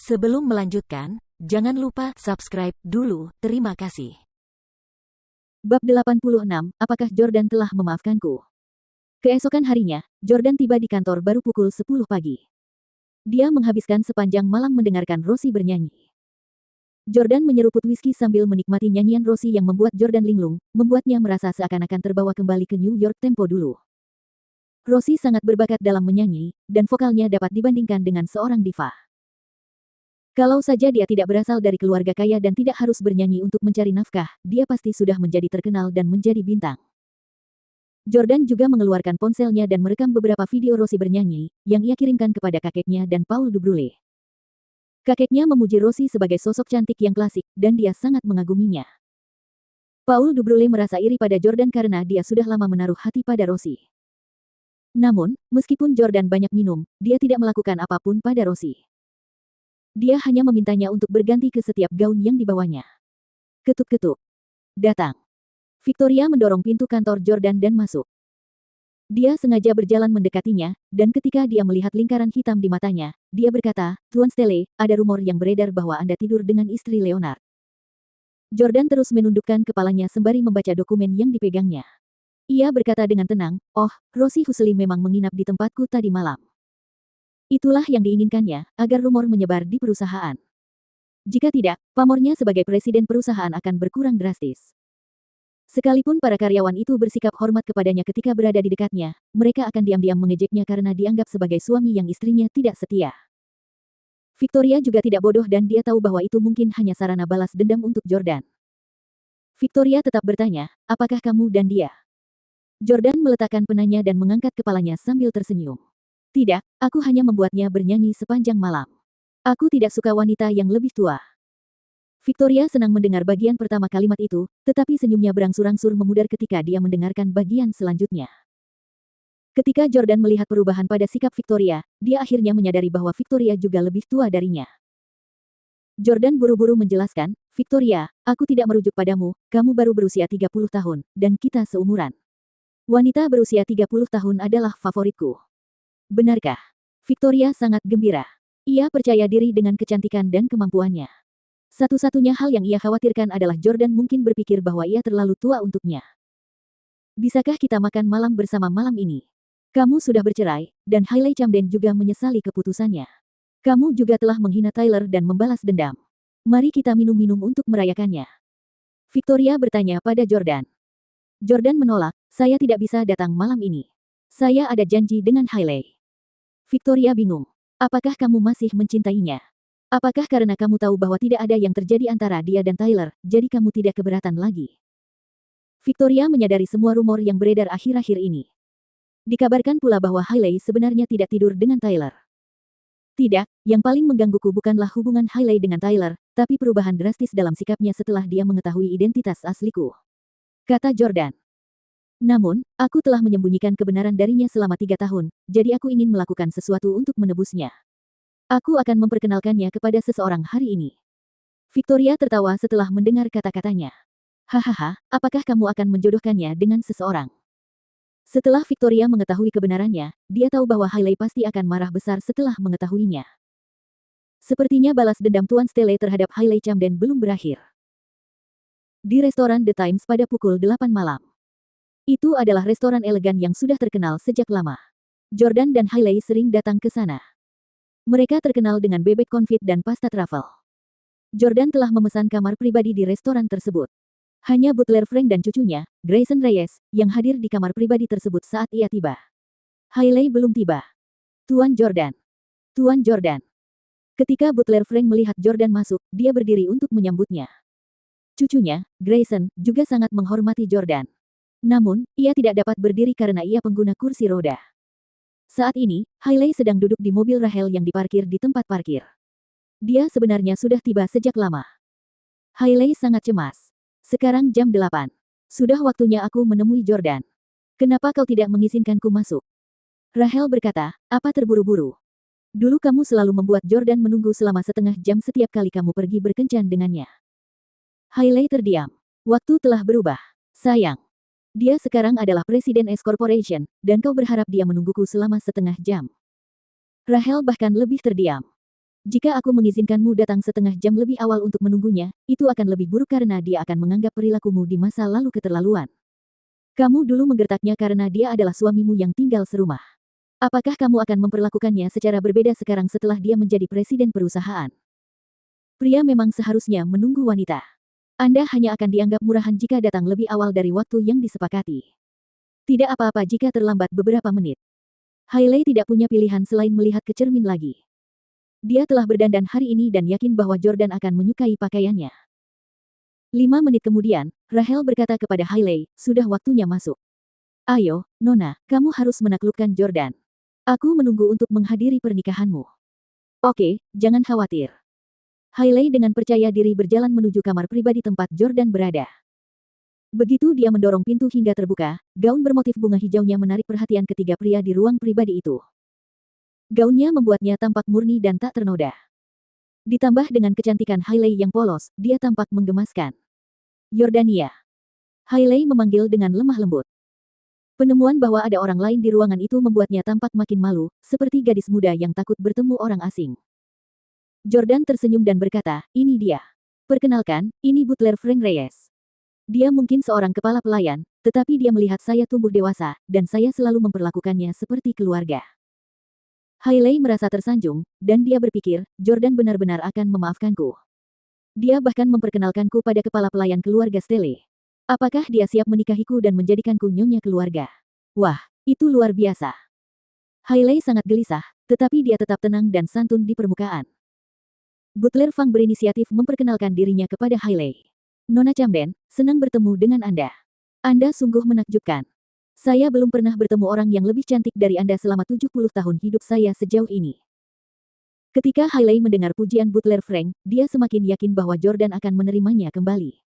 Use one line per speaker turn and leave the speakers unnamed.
Sebelum melanjutkan, jangan lupa subscribe dulu, terima kasih.
Bab 86, apakah Jordan telah memaafkanku? Keesokan harinya, Jordan tiba di kantor baru pukul 10 pagi. Dia menghabiskan sepanjang malam mendengarkan Rosie bernyanyi. Jordan menyeruput whisky sambil menikmati nyanyian Rosie yang membuat Jordan linglung, membuatnya merasa seakan-akan terbawa kembali ke New York tempo dulu. Rosie sangat berbakat dalam menyanyi, dan vokalnya dapat dibandingkan dengan seorang diva. Kalau saja dia tidak berasal dari keluarga kaya dan tidak harus bernyanyi untuk mencari nafkah, dia pasti sudah menjadi terkenal dan menjadi bintang. Jordan juga mengeluarkan ponselnya dan merekam beberapa video Rosie bernyanyi, yang ia kirimkan kepada kakeknya dan Paul Dubrule. Kakeknya memuji Rosie sebagai sosok cantik yang klasik, dan dia sangat mengaguminya. Paul Dubrule merasa iri pada Jordan karena dia sudah lama menaruh hati pada Rosie. Namun, meskipun Jordan banyak minum, dia tidak melakukan apapun pada Rosie. Dia hanya memintanya untuk berganti ke setiap gaun yang dibawanya. Ketuk-ketuk. Datang. Victoria mendorong pintu kantor Jordan dan masuk. Dia sengaja berjalan mendekatinya, dan ketika dia melihat lingkaran hitam di matanya, dia berkata, "Tuan Stelle, ada rumor yang beredar bahwa Anda tidur dengan istri Leonard." Jordan terus menundukkan kepalanya sembari membaca dokumen yang dipegangnya. Ia berkata dengan tenang, "Oh, Rosie Husely memang menginap di tempatku tadi malam." Itulah yang diinginkannya, agar rumor menyebar di perusahaan. Jika tidak, pamornya sebagai presiden perusahaan akan berkurang drastis. Sekalipun para karyawan itu bersikap hormat kepadanya ketika berada di dekatnya, mereka akan diam-diam mengejeknya karena dianggap sebagai suami yang istrinya tidak setia. Victoria juga tidak bodoh dan dia tahu bahwa itu mungkin hanya sarana balas dendam untuk Jordan. Victoria tetap bertanya, "Apakah kamu dan dia?" Jordan meletakkan penanya dan mengangkat kepalanya sambil tersenyum. "Tidak, aku hanya membuatnya bernyanyi sepanjang malam. Aku tidak suka wanita yang lebih tua." Victoria senang mendengar bagian pertama kalimat itu, tetapi senyumnya berangsur-angsur memudar ketika dia mendengarkan bagian selanjutnya. Ketika Jordan melihat perubahan pada sikap Victoria, dia akhirnya menyadari bahwa Victoria juga lebih tua darinya. Jordan buru-buru menjelaskan, "Victoria, aku tidak merujuk padamu, kamu baru berusia 30 tahun, dan kita seumuran. Wanita berusia 30 tahun adalah favoritku." "Benarkah?" Victoria sangat gembira. Ia percaya diri dengan kecantikan dan kemampuannya. Satu-satunya hal yang ia khawatirkan adalah Jordan mungkin berpikir bahwa ia terlalu tua untuknya. "Bisakah kita makan malam bersama malam ini? Kamu sudah bercerai, dan Hailey Camden juga menyesali keputusannya. Kamu juga telah menghina Tyler dan membalas dendam. Mari kita minum-minum untuk merayakannya." Victoria bertanya pada Jordan. Jordan menolak, "Saya tidak bisa datang malam ini. Saya ada janji dengan Hailey." Victoria bingung. "Apakah kamu masih mencintainya? Apakah karena kamu tahu bahwa tidak ada yang terjadi antara dia dan Tyler, jadi kamu tidak keberatan lagi?" Victoria menyadari semua rumor yang beredar akhir-akhir ini. Dikabarkan pula bahwa Hailey sebenarnya tidak tidur dengan Tyler. "Tidak, yang paling menggangguku bukanlah hubungan Hailey dengan Tyler, tapi perubahan drastis dalam sikapnya setelah dia mengetahui identitas asliku," kata Jordan. "Namun, aku telah menyembunyikan kebenaran darinya selama 3 tahun, jadi aku ingin melakukan sesuatu untuk menebusnya. Aku akan memperkenalkannya kepada seseorang hari ini." Victoria tertawa setelah mendengar kata-katanya. "Hahaha, apakah kamu akan menjodohkannya dengan seseorang?" Setelah Victoria mengetahui kebenarannya, dia tahu bahwa Hailey pasti akan marah besar setelah mengetahuinya. Sepertinya balas dendam Tuan Stelle terhadap Hailey Camden belum berakhir. Di restoran The Times pada pukul 8 malam. Itu adalah restoran elegan yang sudah terkenal sejak lama. Jordan dan Hailey sering datang ke sana. Mereka terkenal dengan bebek konfit dan pasta truffle. Jordan telah memesan kamar pribadi di restoran tersebut. Hanya butler Frank dan cucunya, Grayson Reyes, yang hadir di kamar pribadi tersebut saat ia tiba. Hailey belum tiba. "Tuan Jordan. Tuan Jordan." Ketika butler Frank melihat Jordan masuk, dia berdiri untuk menyambutnya. Cucunya, Grayson, juga sangat menghormati Jordan. Namun, ia tidak dapat berdiri karena ia pengguna kursi roda. Saat ini, Hailey sedang duduk di mobil Rahel yang diparkir di tempat parkir. Dia sebenarnya sudah tiba sejak lama. Hailey sangat cemas. "Sekarang jam 8. Sudah waktunya aku menemui Jordan. Kenapa kau tidak mengizinkanku masuk?" Rahel berkata, "Apa terburu-buru? Dulu kamu selalu membuat Jordan menunggu selama setengah jam setiap kali kamu pergi berkencan dengannya." Hailey terdiam. "Waktu telah berubah, sayang. Dia sekarang adalah Presiden S Corporation, dan kau berharap dia menungguku selama setengah jam." Rahel bahkan lebih terdiam. Jika aku mengizinkanmu datang setengah jam lebih awal untuk menunggunya, itu akan lebih buruk karena dia akan menganggap perilakumu di masa lalu keterlaluan. Kamu dulu menggertaknya karena dia adalah suamimu yang tinggal serumah. Apakah kamu akan memperlakukannya secara berbeda sekarang setelah dia menjadi presiden perusahaan? Pria memang seharusnya menunggu wanita. Anda hanya akan dianggap murahan jika datang lebih awal dari waktu yang disepakati. Tidak apa-apa jika terlambat beberapa menit. Hailey tidak punya pilihan selain melihat ke cermin lagi. Dia telah berdandan hari ini dan yakin bahwa Jordan akan menyukai pakaiannya. 5 menit kemudian, Rachel berkata kepada Hailey, sudah waktunya masuk. Ayo, Nona, kamu harus menaklukkan Jordan. Aku menunggu untuk menghadiri pernikahanmu. Oke, jangan khawatir. Hailey dengan percaya diri berjalan menuju kamar pribadi tempat Jordan berada. Begitu dia mendorong pintu hingga terbuka, gaun bermotif bunga hijaunya menarik perhatian ketiga pria di ruang pribadi itu. Gaunnya membuatnya tampak murni dan tak ternoda. Ditambah dengan kecantikan Hailey yang polos, dia tampak menggemaskan. Yordania. Hailey memanggil dengan lemah lembut. Penemuan bahwa ada orang lain di ruangan itu membuatnya tampak makin malu, seperti gadis muda yang takut bertemu orang asing. Jordan tersenyum dan berkata, ini dia. Perkenalkan, ini butler Frank Reyes. Dia mungkin seorang kepala pelayan, tetapi dia melihat saya tumbuh dewasa, dan saya selalu memperlakukannya seperti keluarga. Hailey merasa tersanjung, dan dia berpikir, Jordan benar-benar akan memaafkanku. Dia bahkan memperkenalkanku pada kepala pelayan keluarga Stelle. Apakah dia siap menikahiku dan menjadikanku nyonya keluarga? Wah, itu luar biasa. Hailey sangat gelisah, tetapi dia tetap tenang dan santun di permukaan. Butler Fang berinisiatif memperkenalkan dirinya kepada Hailey. Nona Camden, senang bertemu dengan Anda. Anda sungguh menakjubkan. Saya belum pernah bertemu orang yang lebih cantik dari Anda selama 70 tahun hidup saya sejauh ini. Ketika Hailey mendengar pujian Butler Frank, dia semakin yakin bahwa Jordan akan menerimanya kembali.